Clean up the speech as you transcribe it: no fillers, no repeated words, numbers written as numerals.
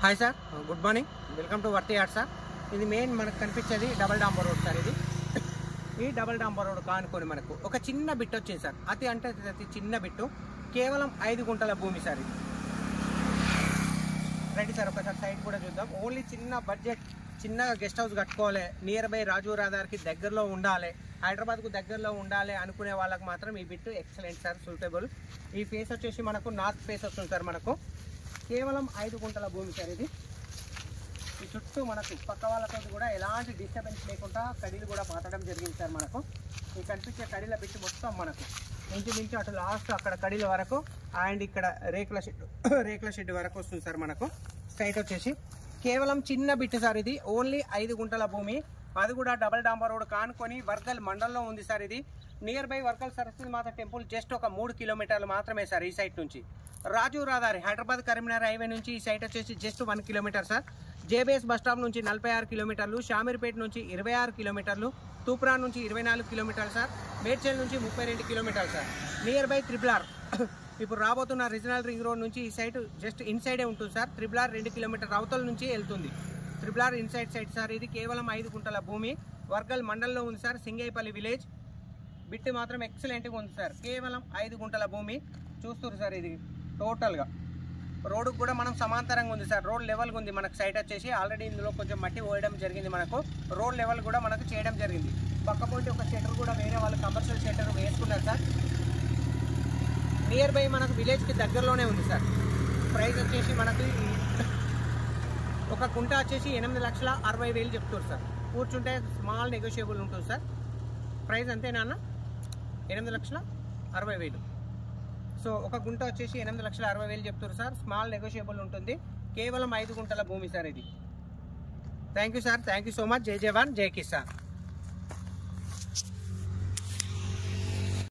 Hi sir, good morning, welcome to worthy yard sir. ఇది main మనకు కనిపించేది double డాంబర్ road sir. ఇది ఈ డబల్ డాంబర్ రోడ్ కానుకొని మనకు ఒక చిన్న బిట్ వచ్చింది సార్. అతి చిన్న బిట్టు, కేవలం 5 గుంటల భూమి సార్. ఇది రండి సార్, ఒకసారి సైడ్ కూడా చూద్దాం. ఓన్లీ చిన్న బడ్జెట్, చిన్నగా గెస్ట్ హౌస్ కట్టుకోవాలి, నియర్ బై రాజు రహదారికి దగ్గరలో ఉండాలి, హైదరాబాద్కు దగ్గరలో ఉండాలి అనుకునే వాళ్ళకి మాత్రం ఈ బిట్ ఎక్సలెంట్ సార్, సూటబుల్. ఈ ఫేస్ వచ్చేసి మనకు నార్త్ ఫేస్ వస్తుంది సార్. మనకు కేవలం 5 గుంటల భూమి సార్. ఇది ఈ చుట్టూ మనకు పక్క వాళ్ళతో కూడా ఎలాంటి డిస్టర్బెన్స్ లేకుండా కడీలు కూడా పాతడం జరిగింది సార్. మనకు ఈ కనిపించే కడీల బిట్ మొత్తం మనకు ఇంచుమించు అటు లాస్ట్ అక్కడ కడీల వరకు అండ్ ఇక్కడ రేకుల షెడ్ వరకు వస్తుంది సార్. మనకు స్ట్రైట్ వచ్చేసి కేవలం చిన్న బిట్ సార్. ఇది ఓన్లీ 5 గుంటల భూమి, అది కూడా డబల్ డాంబర్ రోడ్ కానుకొని వర్గల్ మండలంలో ఉంది సార్. ఇది near by Wargal Saraswati Mata temple just ఒక 3 కిలోమీటర్లు మాత్రమే సార్. ఈ సైట్ నుంచి రాజు రహదారి హైదరాబాద్ కరీంనగర్ హైవే నుంచి ఈ సైట్ వచ్చేసి just 1 kilometre sir. JBS bus stop నుంచి 46 కిలోమీటర్లు, షామీర్పేట నుంచి 26 కిలోమీటర్లు, తూప్రాన్ నుంచి 24 కిలోమీటర్లు సార్, మేడ్చల్ నుంచి 32 కిలోమీటర్లు సార్. నియర్ బై త్రిబుల్ ఇప్పుడు రాబోతున్న రీజనల్ రింగ్ రోడ్ నుంచి ఈ సైట్ జస్ట్ ఇన్సైడే ఉంటుంది సార్. త్రిబుల్ 2 కిలోమీటర్ అవతల నుంచి వెళ్తుంది. Triple inside site sir. ఇది కేవలం 5 గుంటల భూమి, వర్గల్ మండలంలో ఉంది సార్. సింగైపల్లి విలేజ్. బిట్ మాత్రం ఎక్సలెంట్గా ఉంది సార్. కేవలం 5 గుంటల భూమి చూస్తారు సార్. ఇది టోటల్గా రోడ్డుకు కూడా మనం సమాంతరంగా ఉంది సార్. రోడ్ లెవెల్గా ఉంది మనకు సైట్ వచ్చేసి. ఆల్రెడీ ఇందులో కొంచెం మట్టి పోయడం జరిగింది. మనకు రోడ్ లెవెల్ కూడా మనకు చేయడం జరిగింది. పక్క పోటీ ఒక షెటర్ కూడా వేరే వాళ్ళు కమర్షియల్ షెటర్ వేసుకున్నారు సార్. నియర్ బై మనకు విలేజ్కి దగ్గరలోనే ఉంది సార్. ప్రైస్ వచ్చేసి మనకు ఒక గుంట వచ్చేసి 8,60,60,000 చెప్తారు సార్. కూర్చుంటే స్మాల్ నెగోషియబుల్ ఉంటుంది సార్. ప్రైస్ అంతేనా అన్న? 8,60,60,000. సో ఒక గుంట వచ్చేసి 8,60,60,000 చెప్తారు సార్. స్మాల్ నెగోషియబుల్ ఉంటుంది. కేవలం 5 గుంటల భూమి సార్ ఇది. Thank you sir, thank you so much. జై జవాన్, జై కిసాన్.